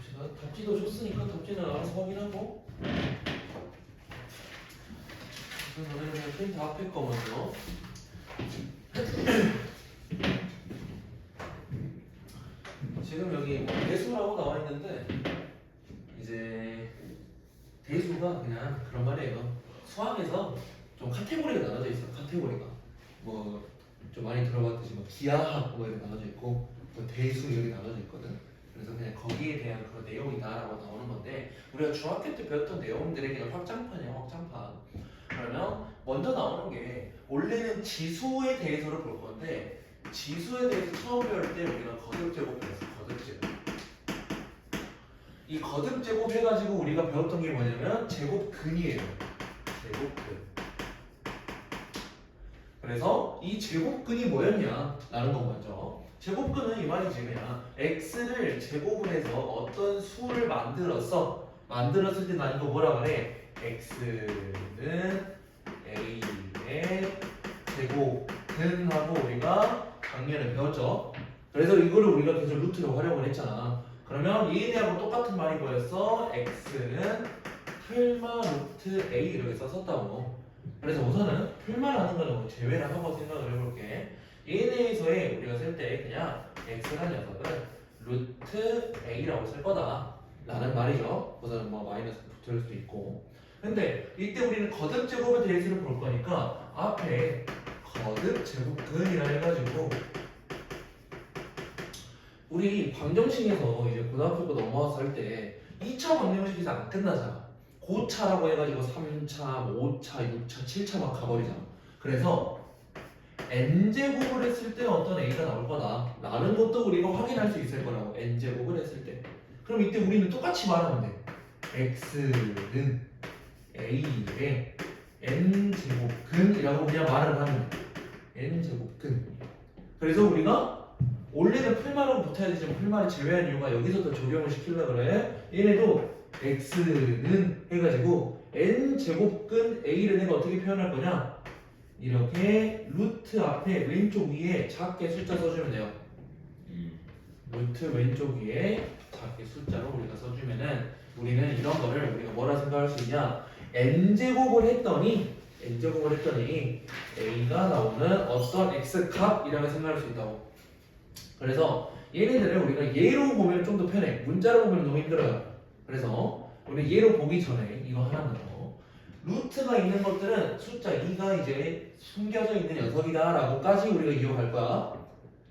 봅시다. 답지도 줬으니까 답지는 알아서 확인하고. 저는 그냥 프린트 앞에 거 먼저. 지금 여기 뭐 대수라고 나와 있는데 이제 대수가 그냥 그런 말이에요. 수학에서 좀 카테고리가 나눠져 있어요. 카테고리가 뭐 좀 많이 들어봤듯이 뭐 기하학 뭐 이렇게 나눠져 있고 뭐 대수 이렇게 나눠져 있거든. 그래서 그냥 거기에 대한 그런 내용이다라고 나오는 건데 우리가 중학교 때 배웠던 내용들이 그냥 확장판이야. 확장판. 그러면 먼저 나오는 게 원래는 지수에 대해서를 볼 건데 지수에 대해서 처음 배울 때 우리가 거듭제곱 배웠어. 거듭제곱. 이 거듭제곱 해가지고 우리가 배웠던 게 뭐냐면 제곱근이에요. 제곱근. 그래서 이 제곱근이 뭐였냐 라는 거 먼저. 제곱근은 이 말이지 그냥 x를 제곱을 해서 어떤 수를 만들었어. 만들었을 때 난 이거 뭐라 그래? x는 a의 제곱근하고 우리가 작년에 배웠죠. 그래서 이거를 우리가 계속 루트로 활용을 했잖아. 그러면 얘네하고 똑같은 말이 뭐였어? x는 풀마 루트 a 이렇게 썼었다고. 그래서 우선은 풀마라는 거는 제외를 하고 생각을 해볼게. 얘네에서의 우리가 쓸 때 그냥 x라는 녀석을 루트 a라고 쓸 거다 라는 말이죠. 우선은 뭐 마이너스 붙을 수도 있고. 근데 이때 우리는 거듭제곱에 대해서를 볼 거니까 앞에 거듭제곱근이라 해가지고 우리 방정식에서 이제 고등학교 거 넘어와서 할 때 2차 방정식에서 안 끝나잖아. 고차라고 해가지고 3차, 5차, 6차, 7차 막 가버리잖아. 그래서 n제곱을 했을 때 어떤 a가 나올 거다 라는 것도 우리가 확인할 수 있을 거라고. n제곱을 했을 때. 그럼 이때 우리는 똑같이 말하면 돼. x는 a의 n제곱근이라고 그냥 말을 하면 돼. n제곱근. 그래서 우리가 원래는 풀마라고 붙어야 되지만 풀마를 제외한 이유가 여기서도 적용을 시키려고 그래. 얘네도 x는 해가지고 n제곱근 a를 내가 어떻게 표현할 거냐? 이렇게 루트 앞에 왼쪽 위에 작게 숫자 써주면 돼요. 루트 왼쪽 위에 작게 숫자로 우리가 써주면은 우리는 이런 거를 우리가 뭐라 생각할 수 있냐? n제곱을 했더니 a가 나오는 어떤 x 값이라고 생각할 수 있다고. 그래서 얘네들을 우리가 예로 보면 좀 더 편해. 문자로 보면 너무 힘들어요. 그래서 우리 예로 보기 전에 이거 하나만 더. 루트가 있는 것들은 숫자 2가 이제 숨겨져 있는 녀석이다 라고까지 우리가 이용할 거야.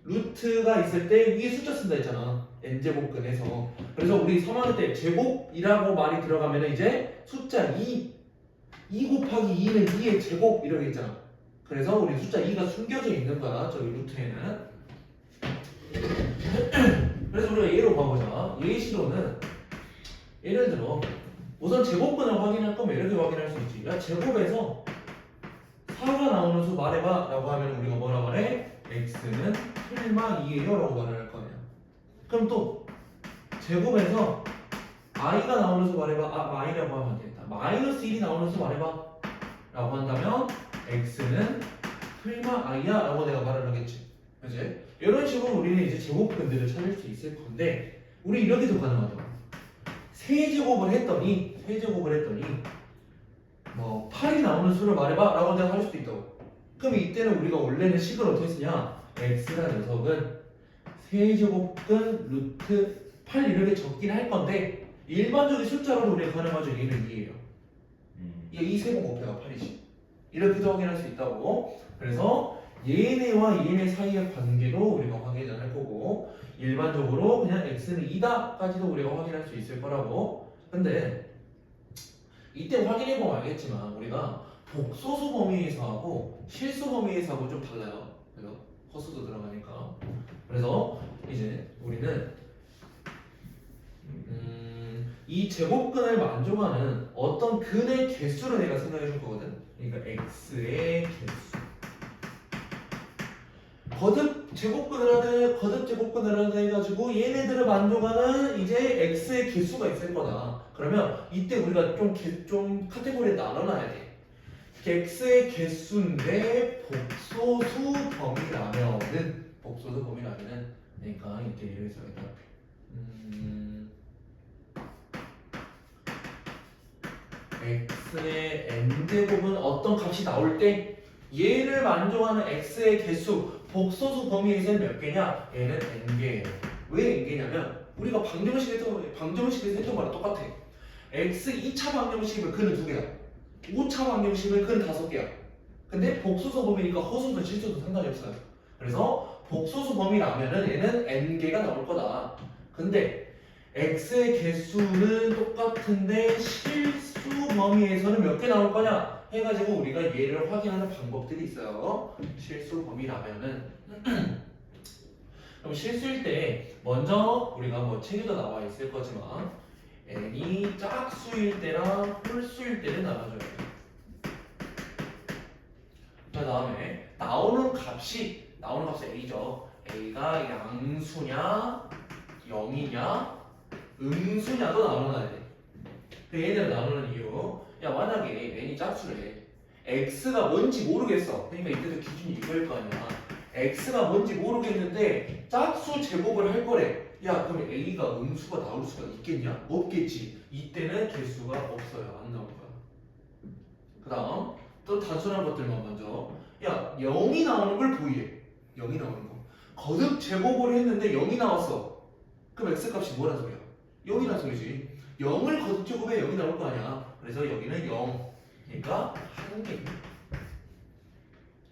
루트가 있을 때 위에 숫자 쓴다 했잖아. n제곱근에서. 그래서 우리 3학년 때 제곱이라고 말이 들어가면 이제 숫자 2 곱하기 2는 2의 제곱 이렇게 있잖아. 그래서 우리 숫자 2가 숨겨져 있는 거야. 저기 루트에는. 그래서 우리가 예로 봐보자. 예시로는 예를 들어 우선 제곱근을 확인할 거면 이렇게 확인할 수 있지. 야 제곱에서 4가 나오는 수 말해봐 라고 하면 우리가 뭐라 말해? x는 풀마 2예요 라고 말을 할 거 아니야. 그럼 또 제곱에서 i가 나오는 수 말해봐. 마이라고 하면 되겠다. 마이너스 1이 나오는 수 말해봐 라고 한다면 x는 풀마 i야 라고 내가 말을 하겠지. 그치? 이런 식으로 우리는 이제 제곱근들을 찾을 수 있을 건데 우리 이렇게도 가능하죠. 세제곱을 했더니 뭐 8이 나오는 수를 말해봐 라고 내가 할 수도 있다고. 그럼 이때는 우리가 원래는 식을 어떻게 쓰냐? x라는 녀석은 세제곱근 루트 8 이렇게 적긴 할 건데 일반적인 숫자로도 우리가 가능하죠. 얘는 2예요. 이 세번 곱해가 8이지. 이렇게도 확인할 수 있다고. 그래서 얘네와 얘네 사이의 관계도 우리가 확인을 할 거고 일반적으로 그냥 x는 2다까지도 우리가 확인할 수 있을 거라고. 근데 이때 확인해보면 알겠지만 우리가 복소수 범위에서하고 실수 범위에서하고 좀 달라요. 그래서 허수도 들어가니까. 그래서 이제 우리는 이 제곱근을 만족하는 어떤 근의 개수를 내가 생각해 줄 거거든. 그러니까 x의 개수. 거듭 제곱근을 하든 거듭 제곱근을 하든 해가지고 얘네들을 만족하는 이제 x의 개수가 있을 거다. 그러면 이때 우리가 좀 카테고리에 나눠놔야 돼. x의 개수인데 복소수 범위라면은 그러니까 이때 이렇게 써야겠다. x의 n제곱은 어떤 값이 나올 때 얘를 만족하는 x의 개수 복소수 범위에서는 몇 개냐? 얘는 n개예요. 왜 n개냐면 우리가 방정식에서 했던 거랑 똑같아. x 2차 방정식이면 그는 2개야. 5차 방정식이면 그는 5개야. 근데 복소수 범위니까 허수든 실수든 상관이 없어요. 그래서 복소수 범위라면은 얘는 n개가 나올 거다. 근데 x의 개수는 똑같은데 실수 범위에서는 몇 개 나올 거냐 해가지고 우리가 얘를 확인하는 방법들이 있어요. 실수 범위라면은 그럼 실수일 때 먼저 우리가 뭐 책에도 나와 있을 거지만 n이 짝수일 때랑 홀수일 때를 나눠줘야 돼. 그 다음에 나오는 값이 a죠. a가 양수냐 0이냐 음수냐도 나눠놔야 돼. 그 얘들을 나누는 이유. 야 만약에 n이 짝수래. x가 뭔지 모르겠어. 그러니까 이때도 기준이 이거일 거 아니야. x가 뭔지 모르겠는데 짝수 제곱을 할 거래. 야 그럼 a가 음수가 나올 수가 있겠냐? 없겠지. 이때는 개수가 없어요. 안 나올 거야. 그 다음 또 단순한 것들만 먼저. 야 0이 나오는 걸 보이해. 0이 나오는 거. 거듭 제곱을 했는데 0이 나왔어. 그럼 x값이 뭐란 소리야? 0이란 소리지. 0을 거듭 제곱해 0이 나올 거 아니야. 그래서 여기는 0. 그러니까 1개.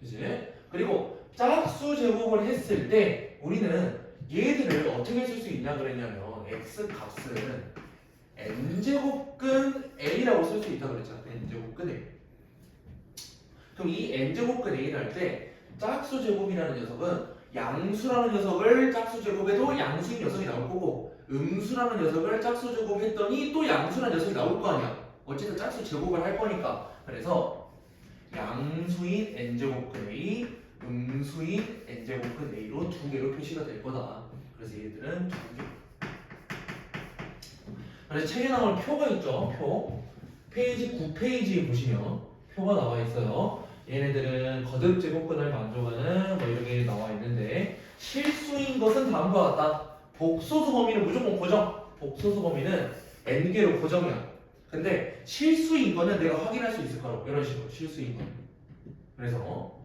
그치? 그리고 짝수 제곱을 했을 때 우리는 얘들을 어떻게 쓸 수 있냐 그랬냐면 x값은 n제곱근 a라고 쓸 수 있다 그랬잖아. n제곱근 a. 그럼 이 n제곱근 a를 할 때 짝수 제곱이라는 녀석은 양수라는 녀석을 짝수 제곱해도 양수인 녀석이 나올 거고 음수라는 녀석을 짝수 제곱했더니 또 양수라는 녀석이 나올 거 아니야. 어쨌든 짝수 제곱을 할 거니까. 그래서 양수인 n제곱근 a, 음수인 n제곱근 a로 두 개로 표시가 될 거다. 그래서 얘들은 두 개. 그래서 책에 나올 표가 있죠. 표. 페이지 9페이지에 보시면 표가 나와 있어요. 얘네들은 거듭 제곱근을 만족하는 뭐 이렇게 나와 있는데 실수인 것은 다음과 같다. 복소수 범위는 무조건 고정. 복소수 범위는 n개로 고정이야. 근데 실수인 거는 내가 확인할 수 있을 거라고. 이런 식으로 실수인 거. 그래서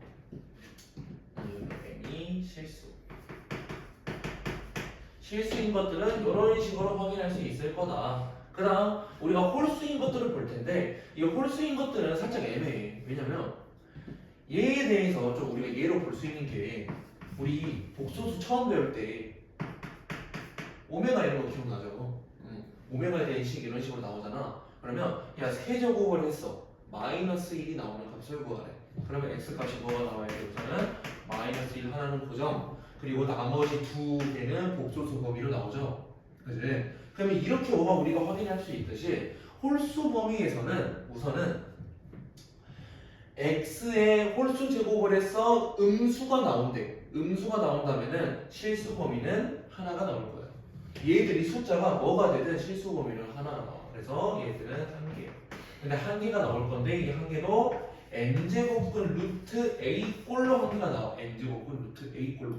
n이 실수인 것들은 이런 식으로 확인할 수 있을 거다. 그 다음 우리가 홀수인 것들을 볼 텐데 이 홀수인 것들은 살짝 애매해. 왜냐면 얘에 대해서 좀 우리가 예로 볼 수 있는 게 우리 복소수 처음 배울 때 오메가 이런 거 기억나죠? 오메가에 대한 식 이런 식으로 나오잖아. 그러면 야 세제곱을 했어. 마이너스 1이 나오는 값을 구하래. 그러면 x값이 뭐가 나와야 돼? 우선은 마이너스 1 하나는 고정. 그리고 나머지 두 개는 복소수 범위로 나오죠. 그지? 그러면 이렇게 오면 우리가 확인할 수 있듯이 홀수 범위에서는 우선은 x의 홀수 제곱을 해서 음수가 나온대. 음수가 나온다면은 실수 범위는 하나가 나올 거예요. 얘들이 숫자가 뭐가 되든 실수 범위는 하나가 나와. 그래서 얘들은 한 개. 근데 한 개가 나올 건데 이 한 개도 n제곱근 루트 a 꼴로 한 개가 나와. n제곱근 루트 a 꼴로.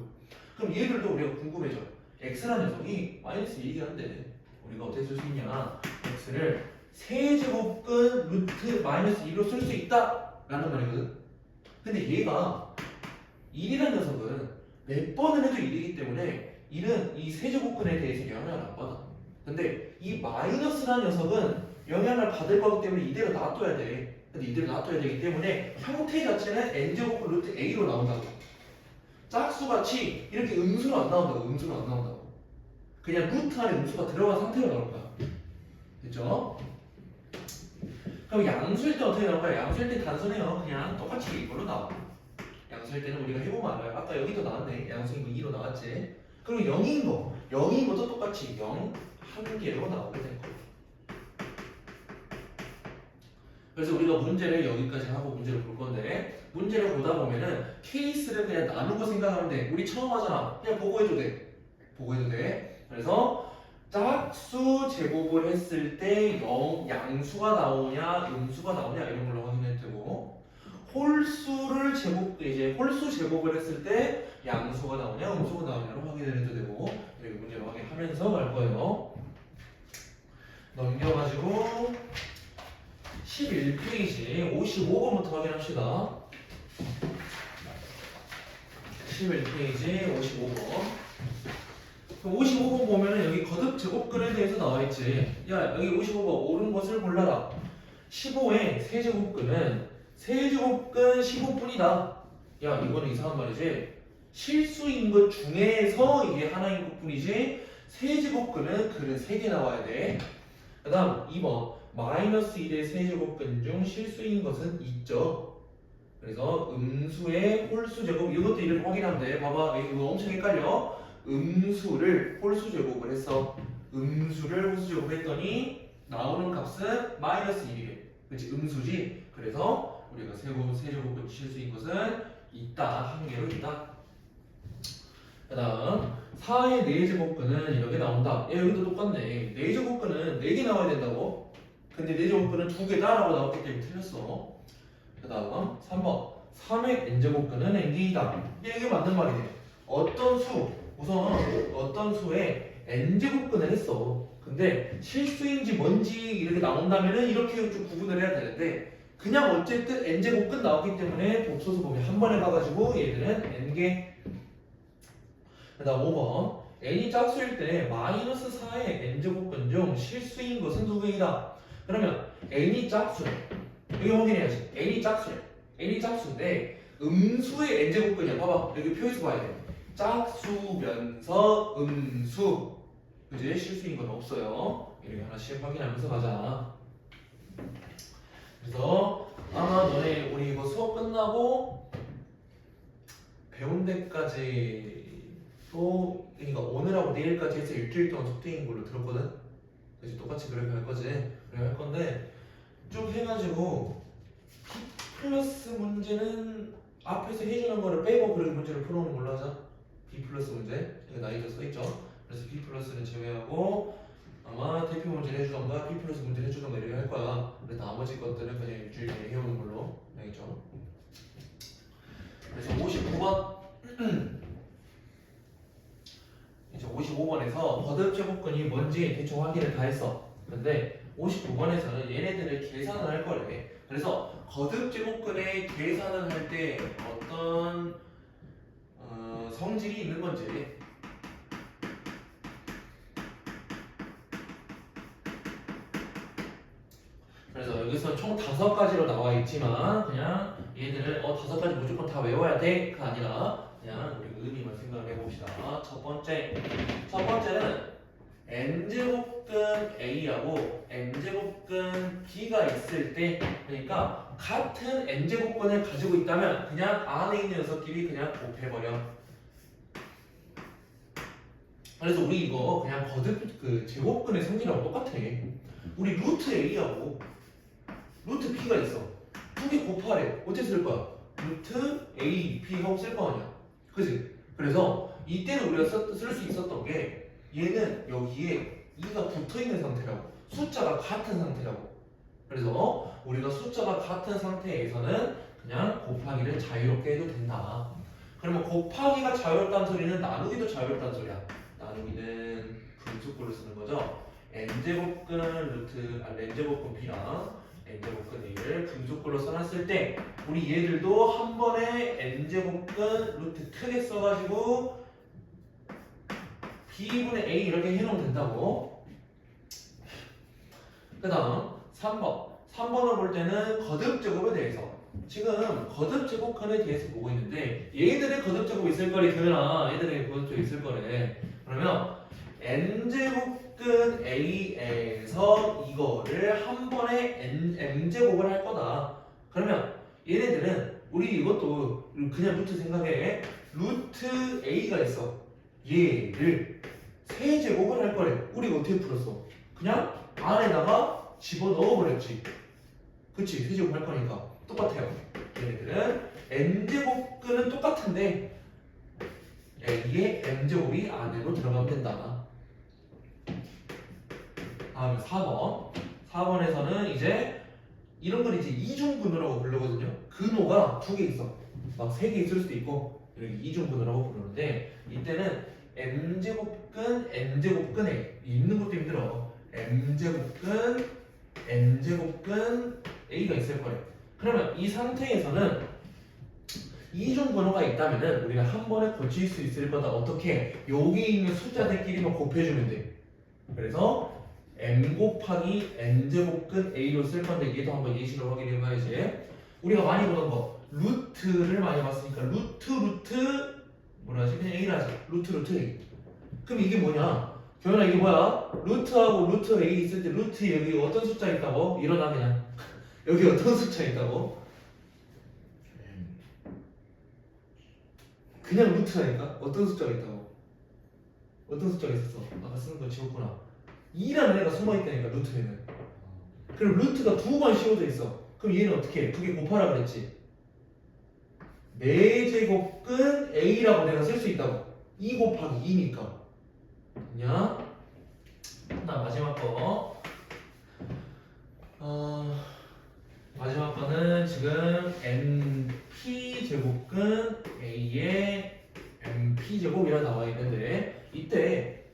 그럼 얘들도 우리가 궁금해져. x라는 녀석이 마이너스 1이긴 한데 우리가 어떻게 쓸 수 있냐? x를 세제곱근 루트 마이너스 1로 쓸 수 있다 라는 말이거든. 근데 얘가 1이라는 녀석은 몇 번을 해도 1이기 때문에 1은 이 세제곱근에 대해서 영향을 안 받아. 근데 이 마이너스라는 녀석은 영향을 받을 거기 때문에 이대로 놔둬야 돼. 근데 이대로 놔둬야 되기 때문에 형태 자체는 n제곱근 루트 a로 나온다고. 짝수같이 이렇게 음수로 안 나온다고. 음수로 안 나온다고. 그냥 루트 안에 음수가 들어간 상태로 나올 거야. 됐죠? 그럼 양수일 때 어떻게 나올까요? 양수일 때 단순해요. 그냥 똑같이 이걸로 나와. 양수일 때는 우리가 해보면 알아요. 아까 여기도 나왔네. 양수인 거 2로 나왔지. 그리고 0인 거. 0인 것도 똑같이 0 한 개로 나오게 될 거예요. 그래서 우리가 문제를 여기까지 하고 문제를 볼 건데 문제를 보다 보면은 케이스를 그냥 나누고 생각하면 돼. 우리 처음 하잖아. 그냥 보고해도 돼. 보고해도 돼. 그래서 짝수 제곱을 했을 때 양수가 나오냐 음수가 나오냐 이런 걸로 확인해도 되고 홀수를 홀수 제곱을 했을 때 양수가 나오냐 음수가 나오냐로 확인해도 되고 이렇게 문제를 확인하면서 갈 거예요. 넘겨가지고 11페이지 55번부터 확인합시다. 11페이지 55번. 55번 보면은 여기 거듭 제곱근에 대해서 나와있지. 야, 여기 55번 옳은 것을 골라라. 15의 세제곱근은 세제곱근 15뿐이다. 야, 이거는 이상한 말이지. 실수인 것 중에서 이게 하나인 것 뿐이지 세제곱근은 글은 3개 나와야 돼. 그 다음 2번 마이너스 1의 세제곱근 중 실수인 것은 있죠. 그래서 음수의 홀수 제곱 이것도 이렇게 확인하면 돼. 봐봐 이거 엄청 헷갈려. 음수를 홀수 제곱을 했어. 음수를 홀수 제곱을 했더니 나오는 값은 마이너스 1이래. 그치 음수지. 그래서 우리가 세제곱근 실수인 것은 있다. 한 개로 있다. 그 다음 4의 4제곱근은 이렇게 나온다. 야 여기도 똑같네. 4제곱근은 4개 나와야 된다고. 근데 4제곱근은 2개다 라고 나왔기 때문에 틀렸어. 그 다음 3번 3의 n제곱근은 n개이다. 이게 맞는 말이네. 어떤 수 우선 어떤 수에 n제곱근을 했어. 근데 실수인지 뭔지 이렇게 나온다면은 이렇게 좀 구분을 해야 되는데 그냥 어쨌든 n제곱근 나왔기 때문에 복소수 범위 한 번에 봐가지고 얘들은 n개. 그 다음 5번 n이 짝수일 때 마이너스 4의 n제곱근 중 실수인 것은 두 개이다. 그러면 n이 짝수 여기 확인해야지. n이 짝수야. n이 짝수인데 음수의 n제곱근이야. 봐봐 여기 표에서 봐야 돼. 짝수면서 음수. 그지? 실수인 건 없어요. 이렇게 하나씩 확인하면서 가자. 그래서 아마 너네 우리 이거 수업 끝나고 배운 데까지 또 그러니까 오늘하고 내일까지 해서 일주일 동안 속되인 걸로 들었거든. 그래서 똑같이 그렇게 할 거지. 그렇게 할 건데 쭉 해가지고 B 플러스 문제는 앞에서 해주는 거를 빼고 그렇게 문제를 풀어오는 걸로 하자. B 플러스 문제 여기 나이도 써있죠. 그래서 B 플러스는 제외하고 아마 대표 문제를 해주던가 B 플러스 문제를 해주던가 이렇게 할 거야. 근데 나머지 것들은 그냥 일주일 내에 해오는 걸로 알겠죠? 그래서 59번 이제 55번에서 거듭 제곱근이 뭔지 대충 확인을 다 했어. 근데 59번에서는 얘네들을 계산을 할 거래. 그래서 거듭 제곱근의 계산을 할 때 어떤 성질이 있는 건지 그래서 여기서 총 5가지로 나와 있지만 그냥 얘들을 5가지 무조건 다 외워야 돼가 아니라 그냥 우리 의미만 생각을 해봅시다. 첫 번째는 n제곱근 a하고 n제곱근 b가 있을 때 그러니까 같은 n제곱근을 가지고 있다면 그냥 안에 있는 녀석끼리 그냥 곱해버려. 그래서 우리 이거 그냥 거듭 그 제곱근의 성질하고 똑같아. 우리 루트 a하고 루트 b가 있어. 두 개 곱하래. 어떻게 쓸 거야? 루트 a, b 하고 쓸 거 아니야. 그지? 그래서 이때는 우리가 쓸 수 있었던 게 얘는 여기에 2가 붙어 있는 상태라고. 숫자가 같은 상태라고. 그래서 우리가 숫자가 같은 상태에서는 그냥 곱하기를 자유롭게 해도 된다. 그러면 곱하기가 자유롭다는 소리는 나누기도 자유롭다는 소리야. 나누기는 분수꼴로 쓰는 거죠. n제곱근 n제곱근 b랑 n제곱근 a를 분수꼴로 써놨을 때 우리 얘들도 한 번에 n제곱근 루트 크게 써가지고 b분의 a 이렇게 해놓으면 된다고. 그 다음 3번을 볼 때는 거듭제곱에 대해서 지금 거듭제곱근에 대해서 보고 있는데 얘들의 거듭제곱이 있을 거래. 그러나 얘들의 거듭제곱이 있을 거래. 그러면 n제곱근 a에서 이거를 한 번에 m제곱을 할 거다. 그러면 얘네들은 우리 이것도 그냥 루트 생각해. 루트 a가 있어. 얘를 세제곱을 할 거래. 우리가 어떻게 풀었어? 그냥 안에다가 집어넣어 버렸지. 그치? 세제곱 할 거니까 똑같아요. 얘네들은 n제곱근은 똑같은데 이게 m제곱이 안으로 들어가면 된다. 다음에 4번에서는 이제 이런 걸 이제 이중분호라고 부르거든요. 근호가 2개 있어. 막 3개 있을 수도 있고 이렇게 이중분호라고 부르는데 이때는 m제곱근 n제곱근에 있는 것도 힘들어. m제곱근 n제곱근 a가 있을 거래. 그러면 이 상태에서는 이중 번호가 있다면은 우리가 한 번에 고칠 수 있을 거다. 어떻게? 여기 있는 숫자들끼리만 곱해주면 돼. 그래서 m 곱하기 n제곱근 a로 쓸 건데 얘도 한번 예시로 확인해 봐야지. 우리가 많이 보던 거 루트를 많이 봤으니까 루트 뭐라 하지? 그냥 a라 하자. 루트 a. 그럼 이게 뭐냐? 경현아 이게 뭐야? 루트하고 루트 a 있을 때 루트 여기 어떤 숫자 있다고? 일어나 그냥. 여기 어떤 숫자 있다고? 그냥 루트라니까? 어떤 숫자가 있다고? 어떤 숫자가 있었어? 아까 쓰는 거 지웠구나. 2라는 애가 숨어있다니까 루트에는. 그럼 루트가 두 번 씌워져 있어. 그럼 얘는 어떻게 해? 두 개 곱하라 그랬지? 4제곱근 a라고 내가 쓸 수 있다고. 2 곱하기 2니까. 됐냐? 나 마지막 거. 마지막 거는 지금 np제곱근 a의 np제곱이라 나와 있는데 이때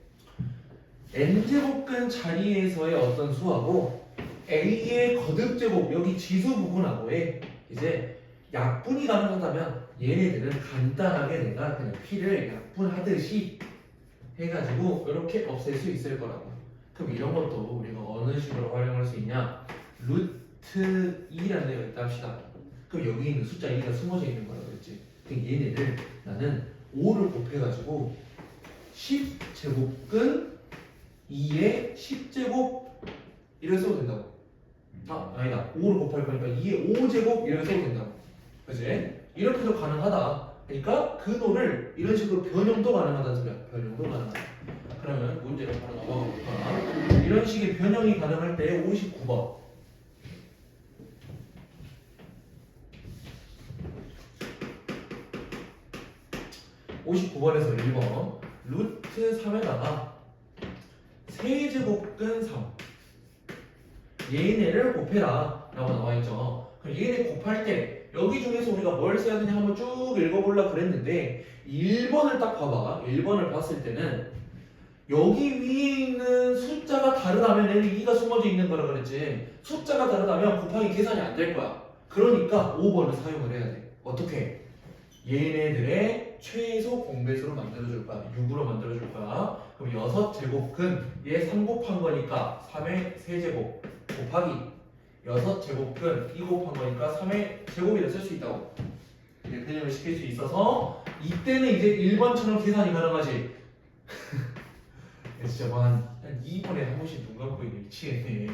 n제곱근 자리에서의 어떤 수하고 a의 거듭제곱 여기 지수 부분하고의 이제 약분이 가능하다면 얘네들은 간단하게 내가 그냥 p를 약분하듯이 해가지고 이렇게 없앨 수 있을 거라고. 그럼 이런 것도 우리가 어느 식으로 활용할 수 있냐? 루트 2라는 애가 있다 합시다. 그럼 여기 있는 숫자 2가 숨어져 있는 거라고 그랬지. 그럼 얘네를 나는 5를 곱해가지고 10제곱근 2의 10제곱 이렇게 써도 된다고. 아니다. 5를 곱할 거니까 2의 5제곱 이렇게 써도 된다고. 그치? 이렇게도 가능하다. 그러니까 근호를 이런 식으로 변형도 가능하다는 소리야. 변형도 가능하다. 그러면 문제를 바로 넘어가 볼까? 이런 식의 변형이 가능할 때 59번. 59번에서 1번 루트 3에다가 세제곱근 3 얘네를 곱해라 라고 나와있죠. 그럼 얘네 곱할 때 여기 중에서 우리가 뭘 써야 되냐 한번 쭉 읽어보려고 그랬는데 1번을 딱 봐봐. 1번을 봤을 때는 여기 위에 있는 숫자가 다르다면 얘는 2가 숨어져 있는 거라 그랬지. 숫자가 다르다면 곱하기 계산이 안 될 거야. 그러니까 5번을 사용을 해야 돼. 어떻게? 얘네들의 최소 공배수로 만들어줄 거야. 6으로 만들어줄 거야. 그럼 6제곱근 얘 3 곱한 거니까 3의 세제곱 곱하기 6제곱근 2 곱한 거니까 3의 제곱이라 쓸 수 있다고. 이렇게 변형을 시킬 수 있어서 이때는 이제 1번처럼 계산이 가능하지. 진짜 뭐 한 2분에 한 번씩 눈 감고 있는 미치겠네.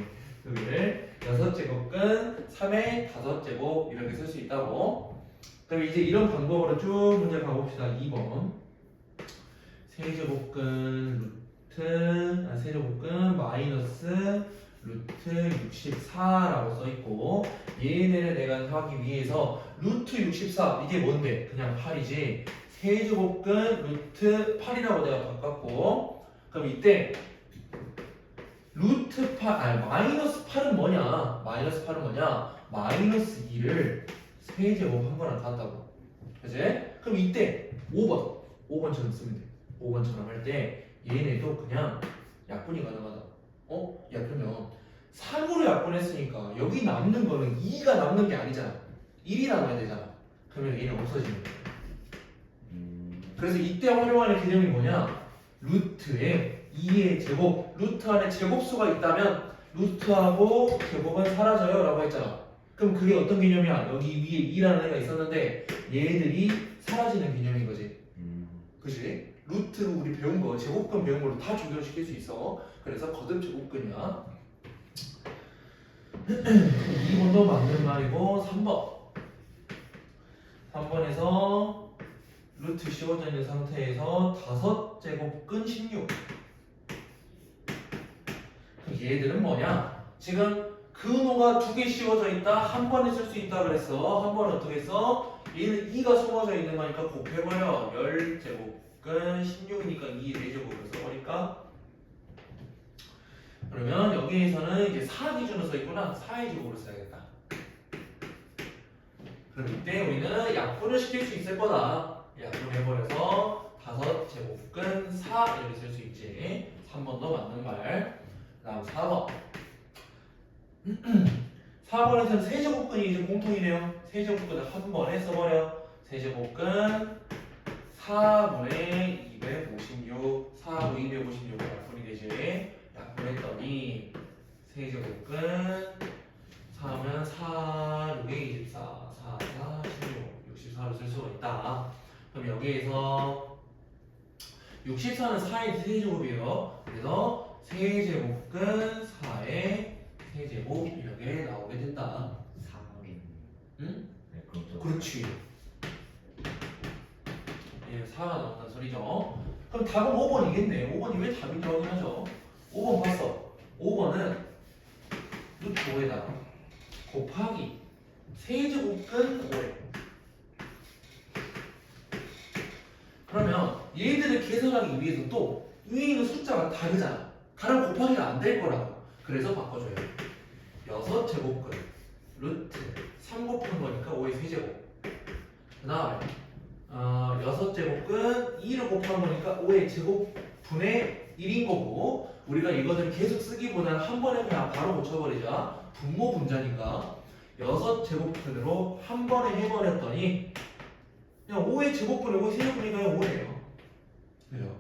여기를 6제곱근 3의 5제곱 이렇게 쓸 수 있다고. 그럼 이제 이런 방법으로 쭉 문제 가봅시다. 2번 세제곱근 세제곱근 마이너스 루트 64라고 써있고 얘네를 내가 하기 위해서 루트 64 이게 뭔데? 그냥 8이지. 세제곱근 루트 8이라고 내가 바꿨고 그럼 이때 루트 8 마이너스 8은 뭐냐? 마이너스 8은 뭐냐? 마이너스 2를 세제곱 한 거랑 같다고. 그치? 그럼 이때 5번처럼 쓰면 돼. 5번처럼 할 때 얘네도 그냥 약분이 가능하다. 야 그러면 3으로 약분했으니까 여기 남는 거는 2가 남는 게 아니잖아. 1이 남아야 되잖아. 그러면 얘는 없어지는 거야. 그래서 이때 활용하는 개념이 뭐냐? 루트에 2의 제곱, 루트 안에 제곱수가 있다면 루트하고 제곱은 사라져요 라고 했잖아. 그럼 그게 어떤 개념이야? 여기 위에 2라는 애가 있었는데 얘들이 사라지는 개념인 거지. 그치? 루트 우리 배운 거, 제곱근 배운 걸로 다 조절시킬 수 있어. 그래서 거듭 제곱근이야. 2번도 맞는 말이고 3번에서 루트 씌워져 있는 상태에서 5제곱근 16 얘들은 뭐냐? 지금 근호가 2개 씌워져 있다. 한 번에 쓸 수 있다 그랬어. 한 번은 어떻게 써? 얘는 2가 숨어져 있는 거니까 곱해버려. 10제곱근 16이니까 2 4제곱을 써버릴까? 그러면 여기에서는 이제 4 기준으로 써있구나. 4의 제곱으로 써야겠다. 그럼 이때 우리는 약분을 시킬 수 있을 거다. 약분해버려서 5제곱근 4 이렇게 쓸 수 있지. 3번도 맞는 말. 그 다음 4번 4번에서는 세제곱근이 이제 공통이네요. 세제곱근을 한 번에 써버려. 세제곱근 4분의 256 4, 256을 약분이 되지. 약분했더니 세제곱근 4면 4, 6에 24 4, 4, 16 64로 쓸 수가 있다. 그럼 여기에서 64는 4의 세제곱이에요. 그래서 세제곱근 4의 세제곱 이렇게 나오게 된다. 4하겠네요. 응? 네, 그럼 또 그렇지. 예, 4가 나온다는 소리죠. 그럼 답은 5번이겠네. 5번이 왜 답인지 확인하죠. 5번 봤어. 5번은 루트 5에다가 곱하기 세제곱근 5에. 그러면 얘들을 계산하기 위해서 또 위에 있는 숫자가 다르잖아. 가랑 곱하기가 안 될 거라고. 그래서 바꿔줘요. 6제곱근 루트 3 곱한 거니까 5의 세제곱. 그 다음에 6제곱근 2를 곱한 거니까 5의 제곱분의 1인 거고, 우리가 이거는 계속 쓰기보다는 한 번에 그냥 바로 고쳐버리자. 분모 분자니까 6제곱근으로 한 번에 해버렸더니 그냥 5의 제곱분의 5의 세제곱이니까 5네요. 그죠?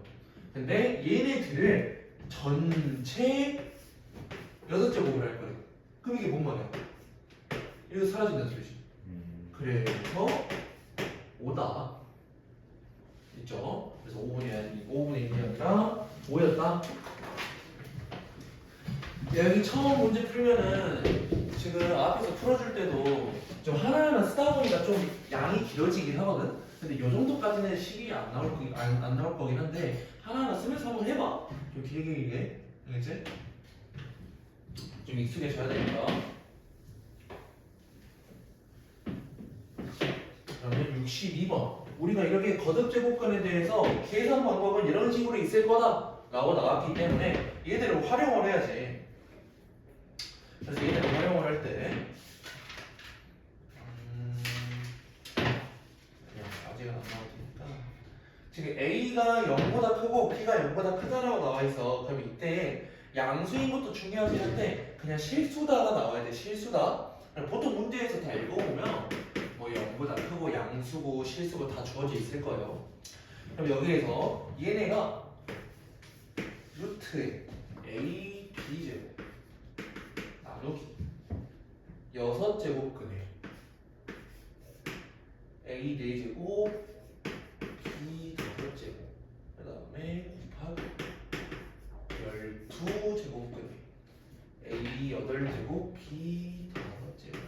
근데 얘네들을 전체 6제곱을 할 거예요. 그럼 이게 뭔 말이야? 이거 사라진다는 소리지. 그래서 5다. 있죠? 그래서 5분의 1이 아니라 5였다. 여기 처음 문제 풀면은 지금 앞에서 풀어줄 때도 좀 하나하나 쓰다 보니까 좀 양이 길어지긴 하거든? 근데 요 정도까지는 식이 안 나올 거긴 한데 하나하나 쓰면서 한번 해봐. 좀 길게. 알겠지? 좀 익숙해져야 되니까. 그러면 62번. 우리가 이렇게 거듭제곱근에 대해서 계산 방법은 이런 식으로 있을 거다 라고 나왔기 때문에 얘들을 활용을 해야지. 그래서 얘들을 활용을 할 때 아직은 안 나올 테니까 지금 A가 0보다 크고 B가 0보다 크다라고 나와 있어. 그럼 이때 양수인 것도 중요하긴 한데 그냥 실수다가 나와야 돼. 실수다. 보통 문제에서 다 읽어보면 뭐 0보다 크고 양수고 실수고 다 주어져 있을 거예요. 그럼 여기에서 얘네가 루트에 A, B제곱 나누기 6제곱근에 A 4제곱 B 5제곱 그 다음에 곱하기 12제곱근에 A 8제곱 B 5제곱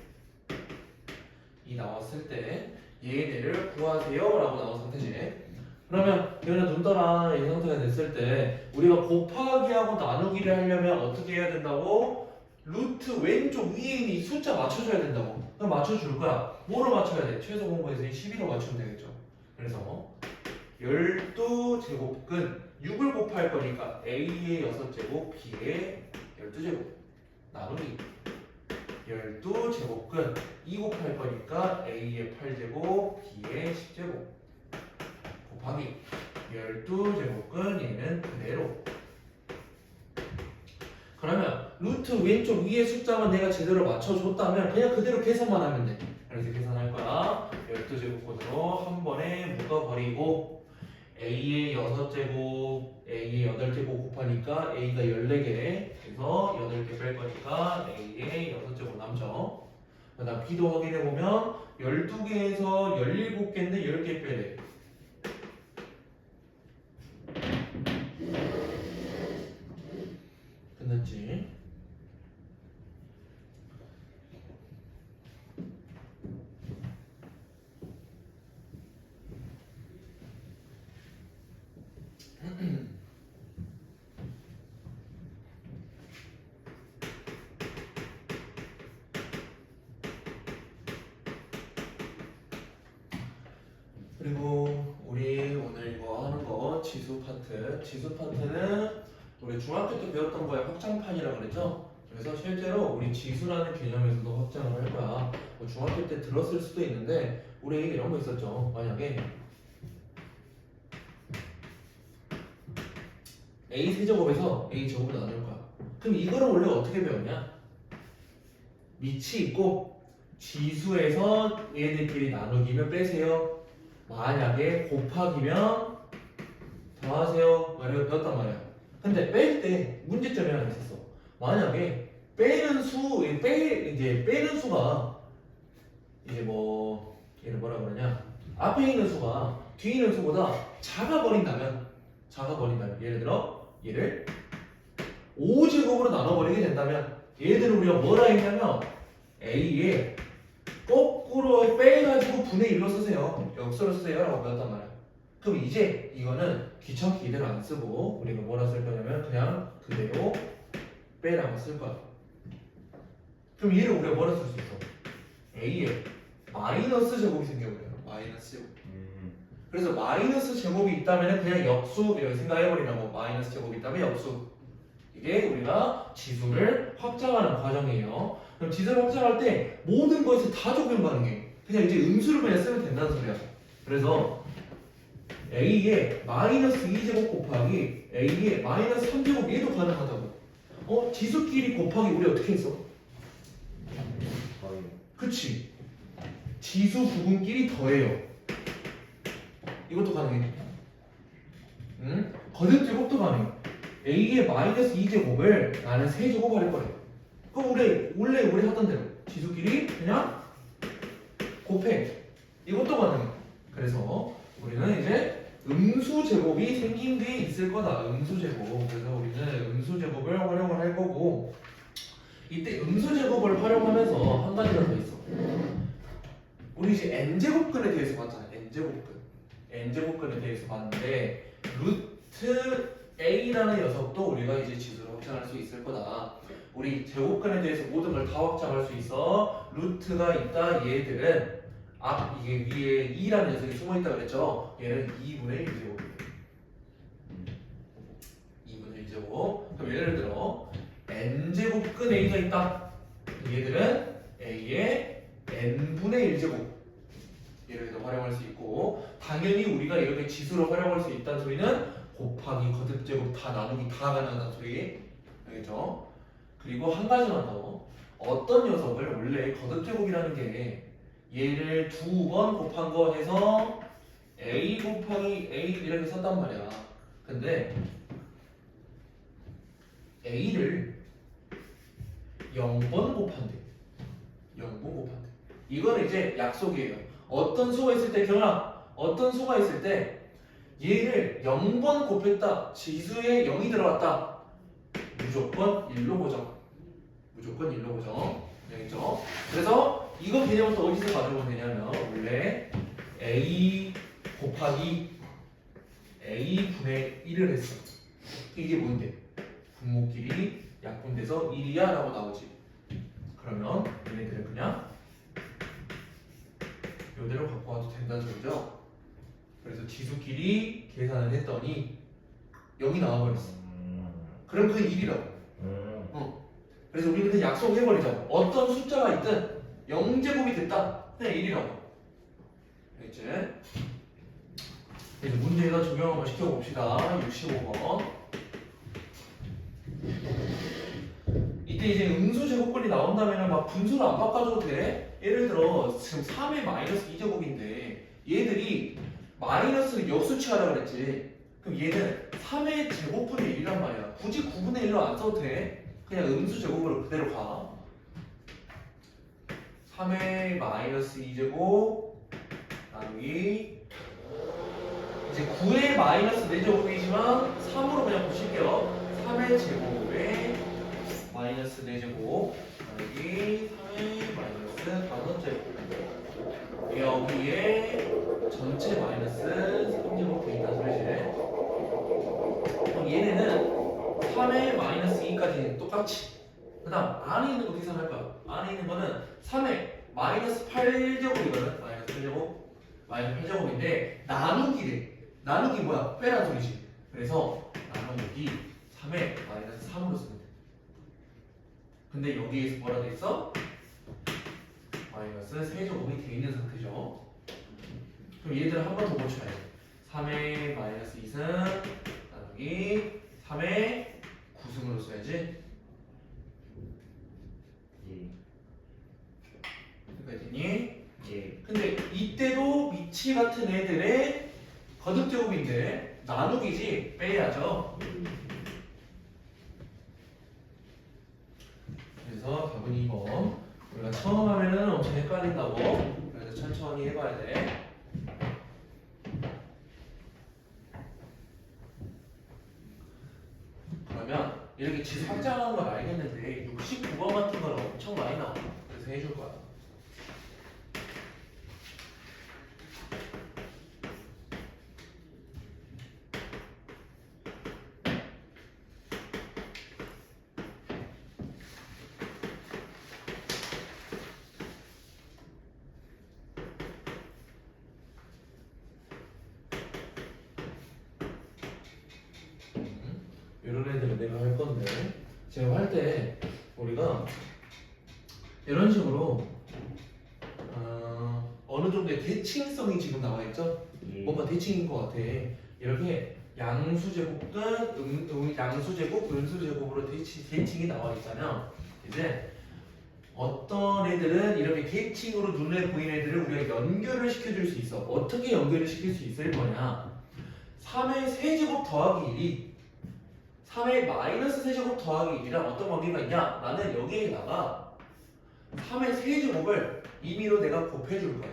이 나왔을 때 얘네를 구하세요 라고 나온 상태지. 그러면 여기다 눈떠라 이 상태가 됐을 때 우리가 곱하기하고 나누기를 하려면 어떻게 해야 된다고? 루트 왼쪽 위에 있는 이 숫자 맞춰줘야 된다고. 그럼 맞춰줄 거야. 뭐로 맞춰야 돼? 최소 공부에서 12로 맞추면 되겠죠. 그래서 12제곱근 6을 곱할 거니까 A의 6제곱 B의 12제곱 나누기 12제곱근 2 곱할 거니까 A의 8제곱 B의 10제곱 곱하기 12제곱근 얘는 그대로. 그러면 루트 왼쪽 위에 숫자만 내가 제대로 맞춰줬다면 그냥 그대로 계산만 하면 돼. 그래서 계산할 거야. 12제곱근으로 한 번에 묶어버리고 A의 6제곱, A의 8제곱 곱하니까 A가 14개 그래서 8개 뺄 거니까 A의 6제곱 남죠. 그 다음 B도 확인해보면 12개에서 17개인데 10개 빼래. 끝났지? 그리고 우리 오늘 이거 하는 거 지수 파트. 지수 파트는 우리 중학교 때 배웠던 거에 확장판이라고 그랬죠? 그래서 실제로 우리 지수라는 개념에서도 확장을 할 거야. 뭐 중학교 때 들었을 수도 있는데 우리 이런 거 있었죠. 만약에 A 세제곱에서 A 제곱을 나눌 거야. 그럼 이거를 원래 어떻게 배웠냐? 밑이 있고 지수에서 얘네들끼리 나누기면 빼세요. 만약에 곱하기면 더하세요. 이렇게 배웠단 말이야. 근데 뺄 때 문제점이 하나 있었어. 만약에 빼는 이제 빼는 수가 이제 뭐 얘를 뭐라 그러냐? 앞에 있는 수가 뒤에 있는 수보다 작아버린다면 예를 들어 얘를 5제곱으로 나눠버리게 된다면 얘들을 우리가 뭐라 했냐면 A에 거꾸로 빼가지고 분의 1로 쓰세요. 역수로 쓰세요 라고 배웠단 말이야. 그럼 이제 이거는 귀찮게 이대로 안 쓰고 우리가 뭐라 쓸 거냐면 그냥 그대로 빼라고 쓸 거야. 그럼 얘를 우리가 뭐라 쓸 수 있어? A에 마이너스 제곱이 생겨버려요. 마이너스 제곱. 그래서 마이너스 제곱이 있다면 그냥 역수 이렇게 생각해버리라고. 마이너스 제곱이 있다면 역수. 이게 우리가 지수를 확장하는 과정이에요. 그럼 지수를 확장할 때 모든 것이 다 적용 가능해. 그냥 이제 음수를 그냥 쓰면 된다는 소리야. 그래서 A에 마이너스 2제곱 곱하기 A에 마이너스 3제곱 얘도 가능하다고. 지수끼리 곱하기 우리 어떻게 했어? 그치? 지수 부분끼리 더해요. 이것도 가능해. 응? 거듭제곱도 가능해. A의 마이너스 2제곱을 나는 세제곱 할 거래. 그럼 원래 우리 하던 대로 지수끼리 그냥 곱해. 이것도 가능해. 그래서 우리는 이제 음수제곱이 생긴 게 있을 거다. 음수제곱. 그래서 우리는 음수제곱을 활용을 할 거고, 이때 음수제곱을 활용하면서 한 가지가 더 있어. 우리 이제 n제곱근에 대해서 봤잖아. n제곱근에 대해서 봤는데 루트 a라는 녀석도 우리가 이제 지수로 확장할 수 있을 거다. 우리 제곱근에 대해서 모든 걸 다 확장할 수 있어. 루트가 있다. 얘들은 이게 위에 2라는 녀석이 숨어 있다 그랬죠. 얘는 2분의 1제곱이에요. 2분의 1제곱. 그럼 예를 들어 n제곱근 a가 있다. 얘들은 a의 n분의 1제곱. 얘를 활용할 수 있고, 당연히 우리가 이렇게 지수로 활용할 수 있다는 소리는 곱하기, 거듭제곱 다 나누기 다 가능하다는 소리. 알겠죠? 그리고 한 가지만 더. 어떤 녀석을 원래 거듭제곱이라는 게 얘를 2번 곱한 거 해서 a 곱하기 a 이렇게 썼단 말이야. 근데 a를 0번 곱한대. 0번 곱한대. 이거는 이제 약속이에요. 어떤 수가 있을 때, 경아, 어떤 수가 있을 때 얘를 0번 곱했다. 지수에 0이 들어갔다. 무조건 1로 고정. 무조건 1로 고정. 알겠죠? 그래서 이거 개념은 또 어디서 가져오면 되냐면 원래 a 곱하기 a분의 1을 했어. 이게 뭔데? 분모끼리 약분돼서 1이야 라고 나오지. 그러면 얘네들을 그냥 이대로 갖고 와도 된다는 소리죠. 그래서 지수끼리 계산을 했더니 0이 나와버렸어. 그럼 그게 1이라고. 그래서 우리는 그냥 약속해버리자고. 어떤 숫자가 있든 0제곱이 됐다. 그냥 1이라고. 알겠지? 그래서 문제에다 적용 한번 시켜봅시다. 65번. 이때 이제 음수 제곱근이 나온다면 막 분수를 안 바꿔줘도 돼. 예를 들어 지금 3의 마이너스 2제곱인데 얘들이 마이너스 역수치 하라 그랬지. 그럼 얘는 3의 제곱분의 1이란 말이야. 굳이 9분의 1로 안 써도 돼. 그냥 음수 제곱으로 그대로 가. 3의 마이너스 2제곱 나누기 이제 9의 마이너스 4제곱이지만 3으로 그냥 보실게요. 3의 제곱에 마이너스 4제곱 나누기 3의 마이너스 5제곱 여기에 전체 마이너스 3제곱 돼 있다는 소리지. 그럼 얘네는 3의 마이너스 2까지 똑같이. 그 다음 안에 있는 거 계산할 거야. 안에 있는 거는 3의 마이너스 8제곱이거든. 마이너스 8제곱 마이너스 8제곱인데 나누기래. 나누기 뭐야? 빼란 소리지. 그래서 나누기 3의 마이너스 3으로 쓰면 돼. 근데 여기에서 뭐라 돼 있어? 마이너스 3제곱이 돼 있는 상태죠. 그럼 얘들을 한 번 더 고쳐야 돼. 3의 마이너스 2승 나누기 3의 9승으로 써야지. 미치 같은 애들의 거듭제곱인데 나누기지 빼야죠. 그래서 답은 2번. 우리가 처음 하면은 엄청 헷갈린다고. 그래서 천천히 해봐야 돼. 그러면 이렇게 지수 확장하는 걸 알겠는데 69번 같은 건 엄청 많이 나와. 그래서 해줄 거야. 이런 애들은 내가 할 건데 제가 할 때 우리가 이런 식으로 어느 정도의 대칭성이 지금 나와 있죠? 뭔가 대칭인 것 같아. 이렇게 양수제곱은 양수제곱, 음수제곱으로 대칭이 나와 있잖아요. 이제 어떤 애들은 이렇게 대칭으로 눈에 보이는 애들을 우리가 연결을 시켜줄 수 있어. 어떻게 연결을 시킬 수 있을 거냐? 3의 세제곱 더하기 1이 3의 마이너스 세제곱 더하기 1이랑 어떤 관계가 있냐? 나는 여기에다가 3의 세제곱을 임의로 내가 곱해줄 거야.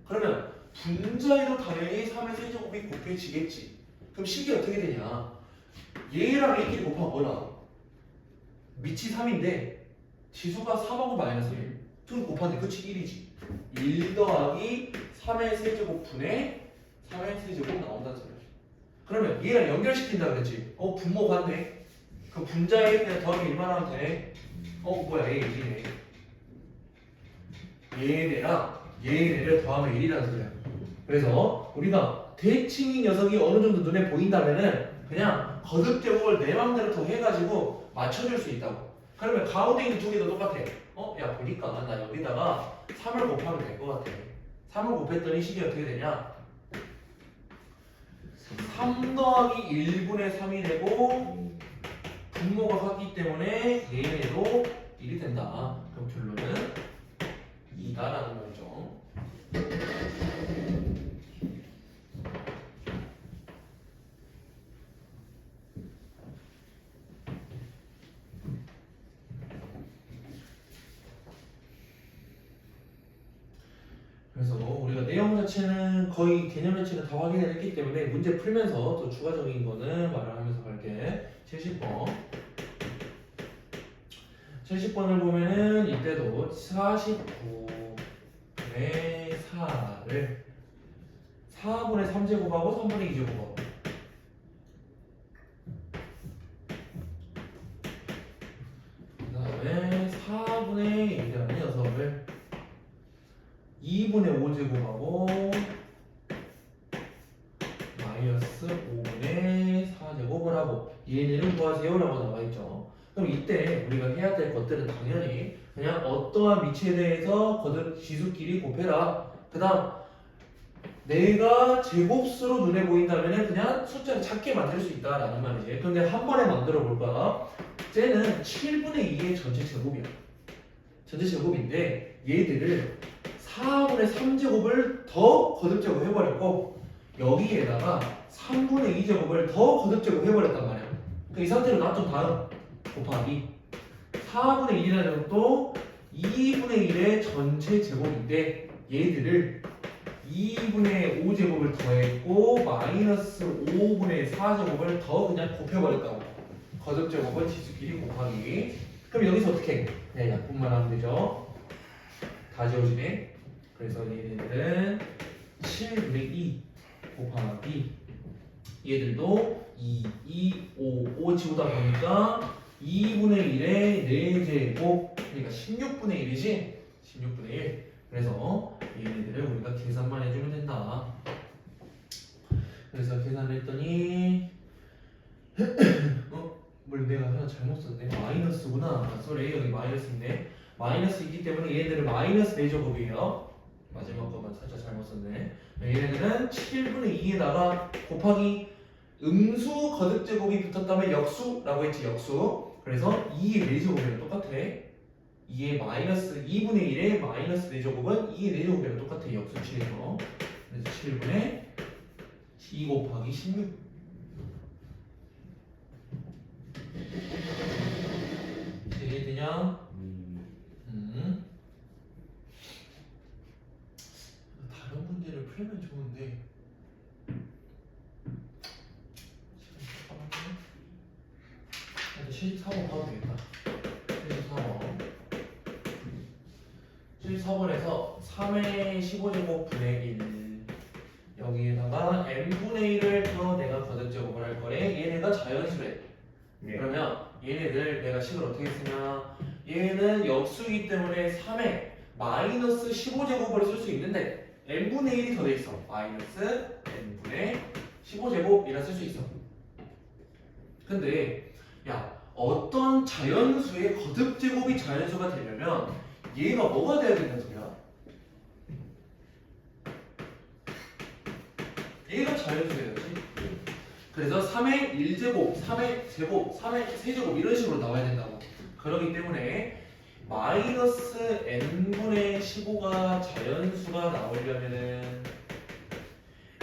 그러면 분자에도 당연히 3의 세제곱이 곱해지겠지. 그럼 식이 어떻게 되냐? 얘랑 얘끼리 곱하면 뭐라? 밑이 3인데 지수가 3하고 마이너스 1. 둘 곱하는데 끝이 1이지. 1 더하기 3의 세제곱 분의 3의 세제곱 나온다는 소리야. 그러면 얘랑 연결시킨다 그랬지? 분모 같네. 그 분자에 그냥 더하기 1만 하면 되네. 뭐야 얘 1이네. 얘네를 더하면 1이라는 소리야. 그래서 우리가 대칭인 녀석이 어느 정도 눈에 보인다면은 그냥 거듭제곱을 내 맘대로 더 해가지고 맞춰줄 수 있다고. 그러면 가운데 있는 두 개 다 똑같아. 야 보니까 나 여기다가 3을 곱하면 될 것 같아. 3을 곱했더니 식이 어떻게 되냐? 3 더하기 1분의 3이 되고 분모가 같기 때문에 얘네도 1이 된다. 그럼 결론은 2다라는 말이죠. 그래서 우리가 내용 자체는 거의 개념 자체는 다 확인을 했기 때문에 문제 풀면서 또 추가적인 거는 말을 하면서 갈게. 70번 70번을 보면은 이때도 49분의 4를 4분의 3제곱하고 3분의 2제곱하고 그 다음에 4분의 1이라는 녀석을 2분의 5제곱하고 마이너스 5분의 4제곱을 하고 얘네를 구하세요 라고 나와있죠. 그럼 이때 우리가 해야 될 것들은 당연히 그냥 어떠한 미치에 대해서 거듭 지수끼리 곱해라. 그 다음 내가 제곱수로 눈에 보인다면 그냥 숫자를 작게 만들 수 있다라는 말이지. 근데 한 번에 만들어 볼까? 쟤는 7분의 2의 전체 제곱이야. 전체 제곱인데 얘들을 4분의 3제곱을 더 거듭제곱 해버렸고 여기에다가 3분의 2제곱을 더 거듭제곱 해버렸단 말이야. 그러니까 이 상태로 놔둔 다음 곱하기 4분의 1이라는 것도 2분의 1의 전체 제곱인데 얘들을 2분의 5제곱을 더했고 마이너스 5분의 4제곱을 더 그냥 곱해버렸다고. 거듭제곱은 지수끼리 곱하기. 그럼 여기서 어떻게 해? 그냥 약분만 하면 되죠. 다 지워지네. 그래서 얘네들은 7분의 2 곱하기 얘들도 2, 2, 5 지우다 보니까 2분의 1의 4제곱 그러니까 16분의 1이지? 16분의 1. 그래서 얘네들을 우리가 계산만 해주면 된다. 그래서 계산을 했더니 뭘 내가 하나 잘못 썼네. 마이너스구나. 쏘리 여기 마이너스인데 마이너스이기 때문에 얘네들은 마이너스 4제곱이에요. 마지막 것만 살짝 잘못 썼네. 얘네들은 7분의 2에다가 곱하기 음수 거듭제곱이 붙었다면 역수라고 했지. 역수. 그래서 2의 4제곱이랑 똑같아. 2의 마이너스 2분의 1의 마이너스 4제곱은 2의 4제곱이랑 똑같아. 역수 칠해서 그래서 7분의 2 곱하기 16. 이해되냐? 다른 문제를 풀면 좋은데 시간 잠깐만요. 74번 봐도 되겠다. 74번에서 3의 15제곱분의 1 여기에다가 n분의 1을 더 내가 거듭제곱을 할 거래. 얘네가 자연수래. 네. 그러면 얘네들 내가 식을 어떻게 쓰냐, 얘는 역수이기 때문에 3에 마이너스 15제곱을 쓸 수 있는데 n분의 1이 더 돼 있어. 마이너스 n분의 15제곱이라 쓸 수 있어. 근데 야, 어떤 자연수의 거듭제곱이 자연수가 되려면 얘가 뭐가 돼야 된다는 소리야? 얘가 자연수가 돼야지. 그래서 3의 1제곱, 3의 제곱, 3의 세제곱 이런 식으로 나와야 된다고. 그렇기 때문에 마이너스 n분의 15가 자연수가 나오려면은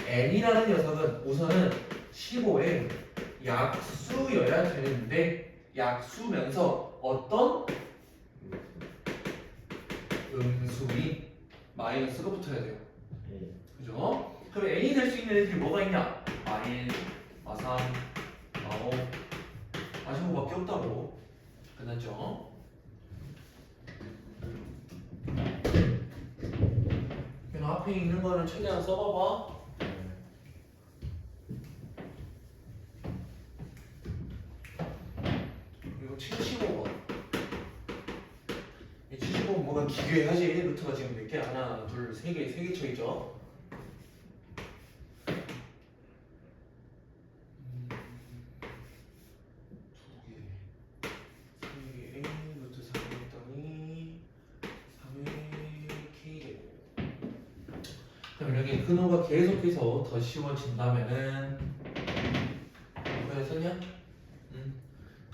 n이라는 녀석은 우선은 15의 약수여야 되는데 약수면서 어떤 음수인 마이너스가 붙어야 돼요. 그죠? 그럼 n이 될 수 있는 애들이 뭐가 있냐? 마1, 마3, 마5, 마15밖에 없다고. 끝났죠? 그냥 앞에 있는 거는 최대한 써봐봐. 그리고 75번. 이 75번 뭐가 기괴하지? 루트가 지금 몇 개? 하나, 둘, 세 개 쳐있죠? 그럼 여기 근호가 계속해서 더 쉬워진다면은 그래 썼냐?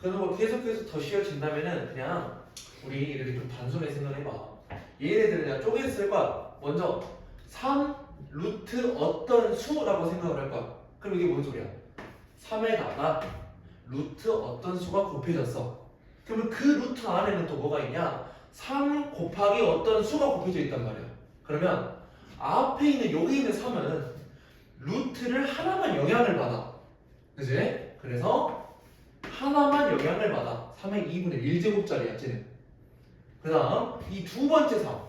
근호가 계속해서 더 쉬워진다면은 그냥 우리 이렇게 좀 단순하게 생각해봐. 얘네들을 그냥 쪼개서 쓸 거야. 먼저 3 루트 어떤 수라고 생각을 할 거야. 그럼 이게 뭔 소리야? 3에다가 루트 어떤 수가 곱해졌어. 그러면 그 루트 안에는 또 뭐가 있냐? 3 곱하기 어떤 수가 곱해져 있단 말이야. 그러면 앞에 있는 여기 있는 3은 루트를 하나만 영향을 받아. 그지? 그래서 하나만 영향을 받아. 3의 2분의 1제곱짜리야 쟤는. 그 다음 이 두 번째 3,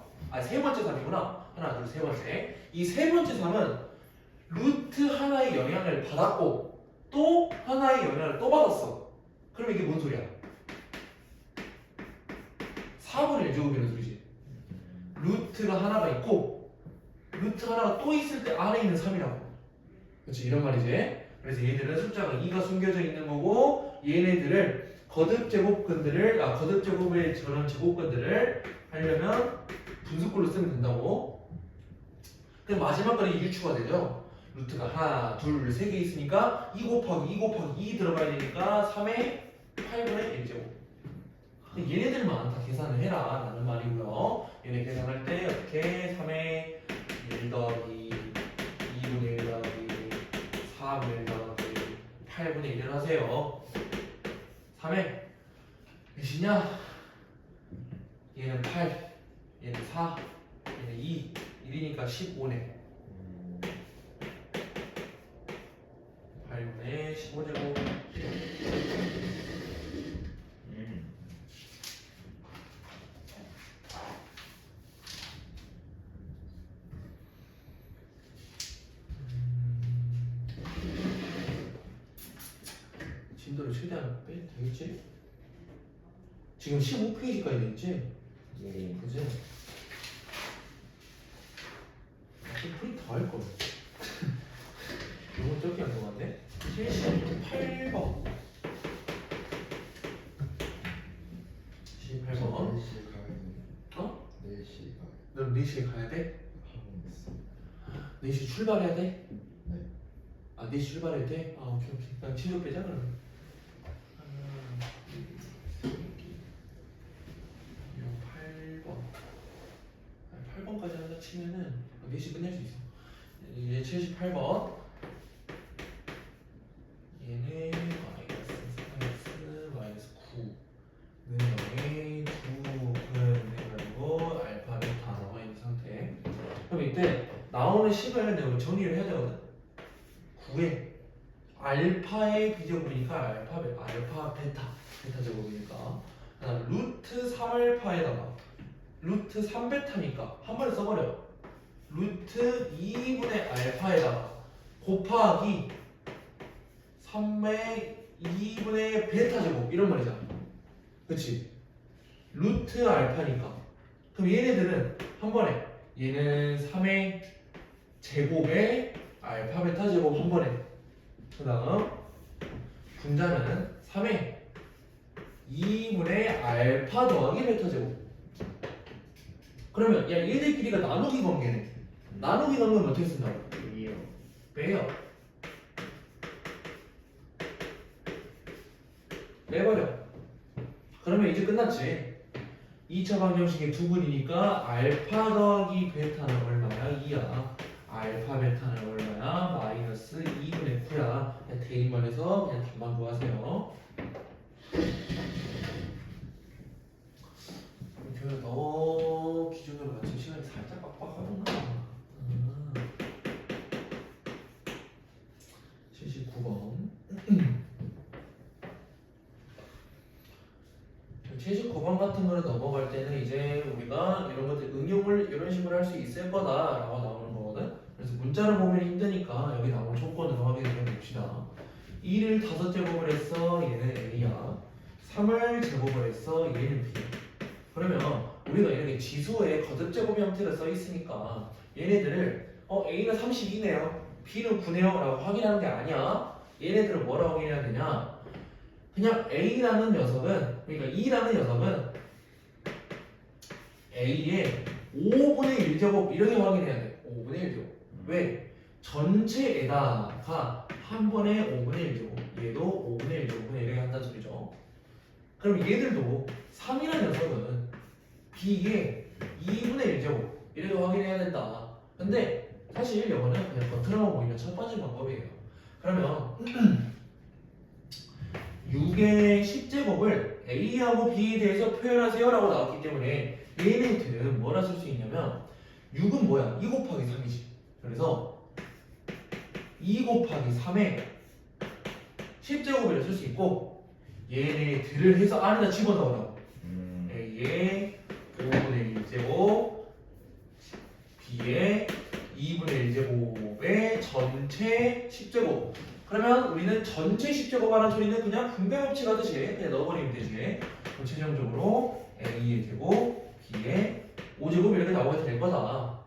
세 번째 3이구나. 하나 둘 세 번째. 이 세 번째 3은 루트 하나의 영향을 받았고 또 하나의 영향을 또 받았어. 그럼 이게 뭔 소리야? 4분의 1제곱이라는 소리지. 루트가 하나가 있고 루트 하나가 또 있을 때 안에 있는 3이라고. 그렇지, 이런 말이지. 그래서 얘들은 숫자가 2가 숨겨져 있는 거고 얘네들을 거듭제곱의 저런 제곱근들을 하려면 분수꼴로 쓰면 된다고. 그럼 마지막 거는 유추가 되죠. 루트가 하나, 둘, 세 개 있으니까 2 곱하기 2 곱하기 2 들어가야 되니까 3의 8분의 1제곱. 얘네들만 다 계산을 해라 라는 말이고요. 얘네 계산할 때 이렇게 3의 1 더하기 2분의 1 더하기 4분의 1 더하기 8분의 1을 하세요. 3에 몇이냐? 얘는 8, 얘는 4, 얘는 2, 1이니까 15네. 8분의 15제곱. 진도를 최대한 빼도 되겠지? 지금 15페이지까지 됐지? 네. 그지? 프린트 다 할 거야. 이건 저기 안 넘었네? 78번. 78번. 4시에 가야 돼. 어? 4시에 가야 돼. 너 4시에 가야 돼? 하고 있어. 4시 출발해야 돼? 네. 4시 출발해야 돼? 오케이. 난 친구 빼자, 그러면. 8번. 8번까지 하자 치면은 4시 끝낼 수 있어. 78번. 얘는 마이너스 3x 마이너스 9는 0에 9은 해가지고 알파 베타 나와 있는 상태. 그럼 이때 나오는 식을 내가 정리를 해야 되거든. 9에 알파의 비제곱이니까 알파 베타 제곱이니까 루트 3알파에다가 루트 3베타니까 한 번에 써버려. 루트 2분의 알파에다가 곱하기 3의 2분의 베타 제곱 이런 말이잖아. 그치? 루트 알파니까. 그럼 얘네들은 한 번에 얘는 3의 제곱에 알파 베타 제곱 한 번에. 그 다음 분자는 3의 2분의 알파 더하기 베타 제곱. 그러면 야 얘들끼리가 나누기 관계네. 나누기 관계는 어떻게 쓴다고? 이요. 빼요. 빼버려. 그러면 이제 끝났지. 2차 방정식의 두 분이니까 알파 더하기 베타는 얼마야? 2야. 알파 베타는 얼마야? 마이너스 2분의 9야. 그냥 대입만 해서 그냥 답만 구하세요. 교육 너 기준으로 맞춘 시간이 살짝 빡빡하구나. 79번. 79번 같은 거를 넘어갈 때는 이제 우리가 이런 것들 응용을 이런 식으로 할 수 있을 거다라고 나오는 거거든. 그래서 문자를 보면 힘드니까 여기 나오는 조건으로 확인을 해봅시다. 2를 5제곱을 했어. 얘는 A야. 3을 제곱을 했어. 얘는 B. 그러면 우리가 이렇게 지수의 거듭제곱 형태로 써 있으니까 얘네들을 A는 32네요. B는 9네요. 라고 확인하는 게 아니야. 얘네들을 뭐라고 확인해야 되냐? 그냥 A라는 녀석은, 그러니까 2라는 녀석은 A의 5분의 1제곱 이렇게 확인해야 돼. 5분의 1제곱. 왜? 전체에다가 한 번에 5분의 1제곱. 얘도 5분의 1제곱. 그냥 이렇게 한다는 소리죠. 그럼 얘들도 3이라는 녀석은 B의 2분의 1제곱 이렇게 확인해야 된다. 근데 사실 이거는 그냥 겉으로만 보이는 첫 번째 방법이에요. 그러면 6의 10제곱을 A하고 B에 대해서 표현하세요 라고 나왔기 때문에 얘네들은 뭐라 쓸 수 있냐면 6은 뭐야? 2 곱하기 3이지. 그래서 2 곱하기 3에 10제곱이라 쓸 수 있고 얘네들을 해서 안에다 집어넣으라고. A의 5분의 1제곱 B의 2분의 1제곱의 전체 10제곱. 그러면 우리는 전체 10제곱 하는 소리는 그냥 분배법칙 하듯이 그냥 넣어버리면 되지. 그럼 최종적으로 A의 제곱, B의 5제곱 이렇게 나오게 될 거다.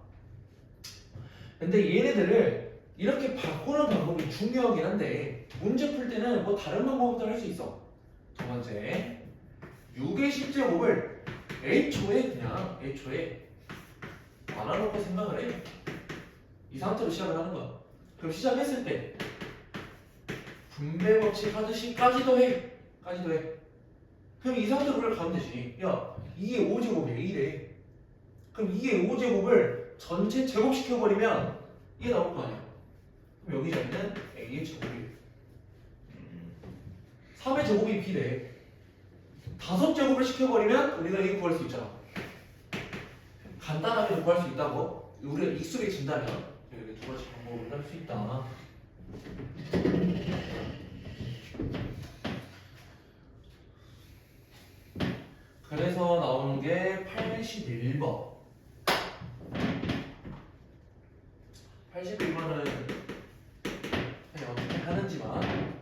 근데 얘네들을 이렇게 바꾸는 방법이 중요하긴 한데 문제 풀 때는 뭐 다른 방법도 할 수 있어. 두 번째 6의 10제곱을 애초에 안 하놓고 생각을 해. 이 상태로 시작을 하는 거야. 그럼 시작했을 때 분배 법칙 하듯이 까지도 해. 그럼 이 상태로 그걸 가면 되지. 야, 2의 5제곱이 A래. 그럼 2의 5제곱을 전체 제곱시켜버리면 이게 나올 거 아니야. 그럼 여기 있는 A의 제곱이 3의 제곱이 B래. 5제곱을 시켜버리면 우리가 이거 구할 수 있잖아. 간단하게 구할 수 있다고. 우리가 익숙해진다면 이렇게 두 가지 방법을 할 수 있다. 그래서 나오는 게 81번. 81번은 그냥 어떻게 하는지만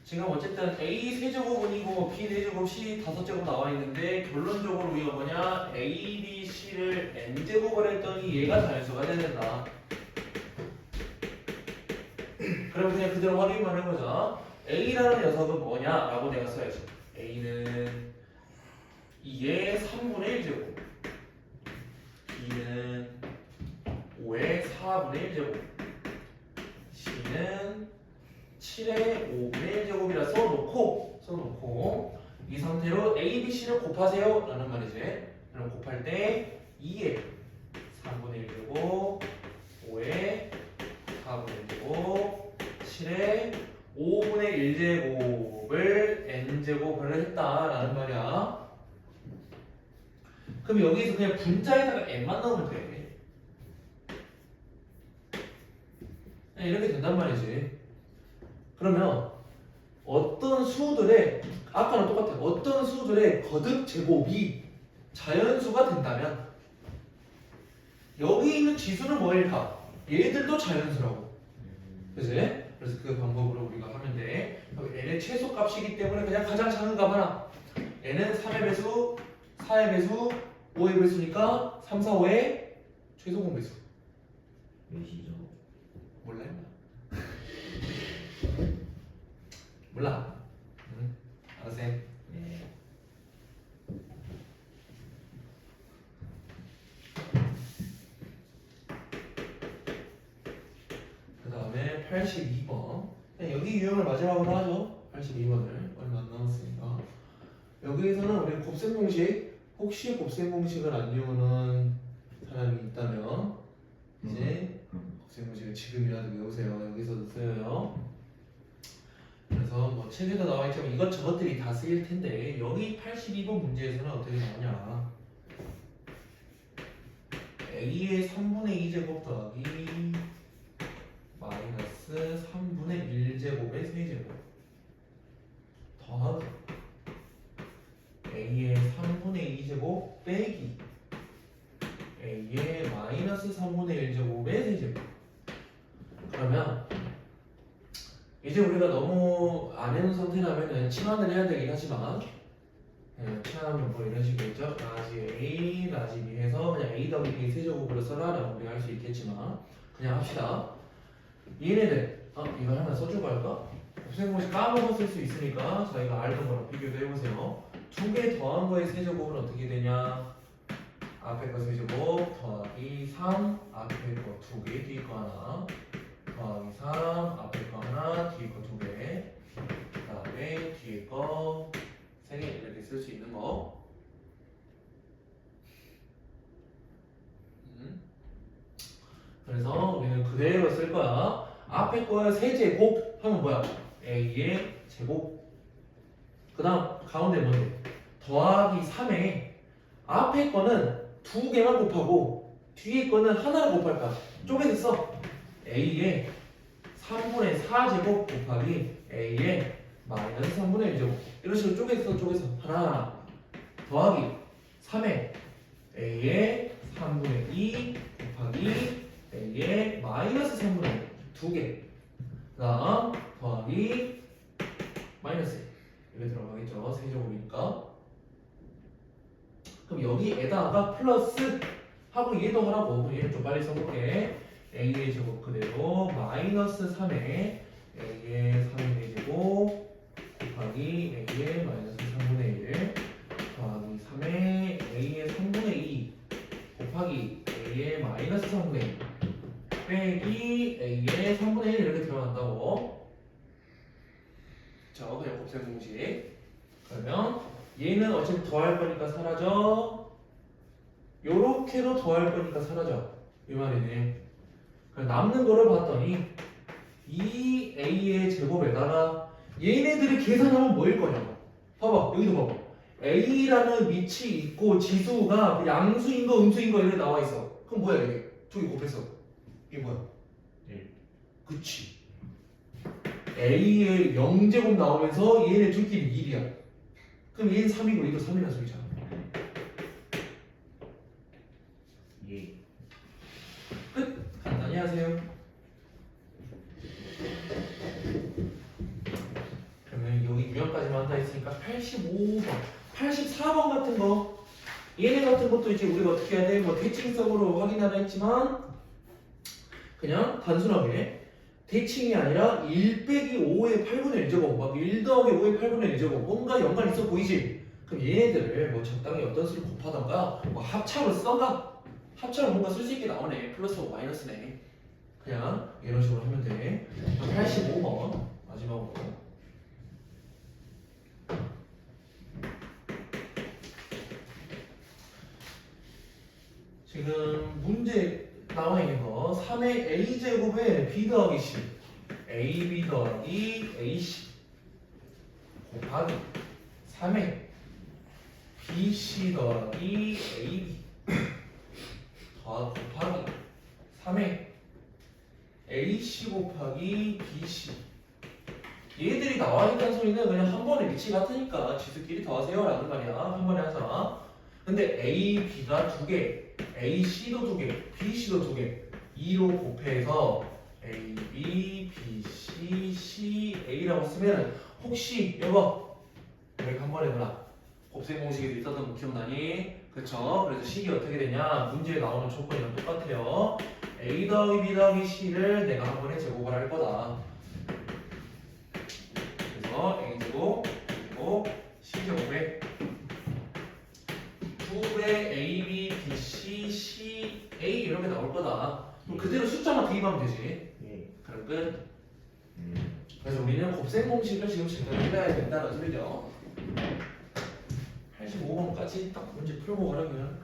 지금 어쨌든 A 세제곱은이고 B 4제곱, C 5제곱 나와 있는데 결론적으로 우리가 뭐냐? A, B, C를 N제곱을 했더니 얘가 자연수가 돼야 된다. 그럼 그냥 그대로 확인만 해보자. A라는 녀석은 뭐냐? 라고 내가 써야지. A는 2의 3분의 1제곱, B는 5의 4분의 1제곱, C는 7의 5분의 1제곱이라 써놓고 이 상태로 A, B, C를 곱하세요 라는 말이지. 그럼 곱할 때 2의 3분의 1제곱, 5의 7에 5분의 1제곱을 n제곱을 했다라는 말이야. 그럼 여기서 그냥 분자에다가 n만 넣으면 돼. 그냥 이렇게 된단 말이지. 그러면 어떤 수들의 아까랑 똑같아. 어떤 수들의 거듭 제곱이 자연수가 된다면 여기 있는 지수는 뭐일까? 얘들도 자연수라고. 그치? 그래서 그 방법으로 우리가 하면 돼. n의 최소값이기 때문에 그냥 가장 작은 값 하나. n은 3의 배수, 4의 배수, 5의 배수니까 3, 4, 5의 최소 공배수. 몇이죠? 몰라 임마. 몰라. 응. 알았어. 네. 그 다음에 82번. 여기 유형을 마지막으로 하죠. 82번을 얼마 안 남았으니까. 여기에서는 우리 곱셈 공식, 혹시 곱셈 공식을 안 이용하는 사람이 있다면 이제 곱셈 공식을 지금이라도 외우세요. 여기서도 쓰여요. 그래서 뭐 책에도 나와 있지만 이것저것들이 다 쓰일 텐데 여기 82번 문제에서는 어떻게 나오냐? a의 3분의 2제곱 더하기 마이너스 3분의 1제곱의 세제곱 더하기 a의 3분의 2제곱 빼기 a의 마이너스 3분의 1제곱의 세제곱. 그러면 이제 우리가 너무 안 해놓은 상태라면 치환을 해야 되긴 하지만 치환하면 뭐 이런 식이겠죠. 라지 A, 라지 B 해서 그냥 A 더하기 B 세제곱으로 써라 라고 우리가 할 수 있겠지만 그냥 합시다. 얘네들 이거 하나 써주고 할까? 곱셈 공식 까먹었을 수 있으니까 저희가 알던 거랑 비교도 해보세요. 두 개 더한 거의 세제곱은 어떻게 되냐? 앞에 거 세제곱 더하기 3 앞에 거 2개 뒤에 거 하나 더하기 3 앞에 거 하나 뒤에 거 2개 그 다음에 뒤에 거 3개 이렇게 쓸 수 있는 거. 그래서 우리는 그대로 쓸 거야. 앞에 거에 세제곱 하면 뭐야? a의 제곱. 그 다음 가운데 뭔데? 더하기 3에 앞에 거는 2개만 곱하고 뒤에 거는 하나를 곱할 거야. 쪼개서 써. a의 3분의 4제곱 곱하기 a의 마이너스 3분의 1제곱. 이런 식으로 쪼개서 하나 더하기 3에 a의 3분의 2 곱하기 a의 마이너스 3분의 1 2개. 그 다음 더하기 마이너스 이렇게 들어가겠죠. 세제곱이니까. 그럼 여기에다가 플러스 하고 얘도 하라고. 그럼 얘는 좀 빨리 써볼게. a의 제곱 그대로 마이너스 3에 a의 3분의 제곱 곱하기 a의 마이너스 3분의 1 더하기 3에 a의 3분의 2 곱하기 a의 마이너스 3분의 1 빼기 a의 3분의 1 이렇게 들어간다고. 그쵸? 그냥 곱셈 공식. 그러면 얘는 어차피 더할 거니까 사라져. 요렇게도 더할 거니까 사라져. 이 말이네. 그럼 남는 거를 봤더니 이 a의 제곱에다가 얘네들이 계산하면 뭐일 거냐고. 봐봐. 여기도 봐봐. a라는 밑이 있고 지수가 양수인 거 음수인 거 이렇게 나와 있어. 그럼 뭐야 이게? 두 개 곱했어. 이게 뭐야? 1. 그치. a의 0제곱 나오면서 얘네 둘끼리 1이야. 그럼 얘는 3이고 얘도 3이라는 소리잖아. 예. 끝. 간단히 하세요. 그러면 여기 유형까지만 한다 했으니까 85번, 84번 같은 거 얘네 같은 것도 이제 우리가 어떻게 해야 돼? 뭐 대칭성으로 확인하라 했지만 그냥 단순하게 대칭이 아니라 1 빼기 5의 8분의 1제곱 막 1 더하기 5의 8분의 1제곱 뭔가 연관 있어 보이지? 그럼 얘네들을 뭐 적당히 어떤 수를 곱하던가 뭐 합차로 써가 합차로 뭔가 쓸 수 있게 나오네. 플러스고 마이너스네. 그냥 이런 식으로 하면 돼. 85번 마지막으로 지금 문제 나와 있는 거 3의 a제곱에 b 더하기 c AB 더하기 AC 곱하기 3의 BC 더하기 AB 곱하기 3의 AC 곱하기 BC. 얘들이 나와 있다는 소리는 그냥 한 번에 위치 같으니까 지수끼리 더하세요 라는 말이야. 한 번에 하자. 근데 A, B가 두 개, A, C도 두 개, B, C도 두 개, 2로 곱해서 A, B, B, C, C, A라고 쓰면 혹시 여보 여기 한 번에 보라. 곱셈 공식에도 있었던 거 기억나니? 그쵸? 그래서 식이 어떻게 되냐? 문제에 나오는 조건이랑 똑같아요. A 더하기 B 더하기 C를 내가 한 번에 제곱을 할 거다. 그래서 A제곱, B제곱, C제곱에 2의 A, B, B, C, C, A 이렇게 나올 거다. 그럼 그대로 숫자만 대입하면 되지. 예. 그럼 끝. 그래서 우리는 곱셈 공식을 지금 제대로 해야 된다는 소리죠. 85번까지 딱 문제 풀고 가려면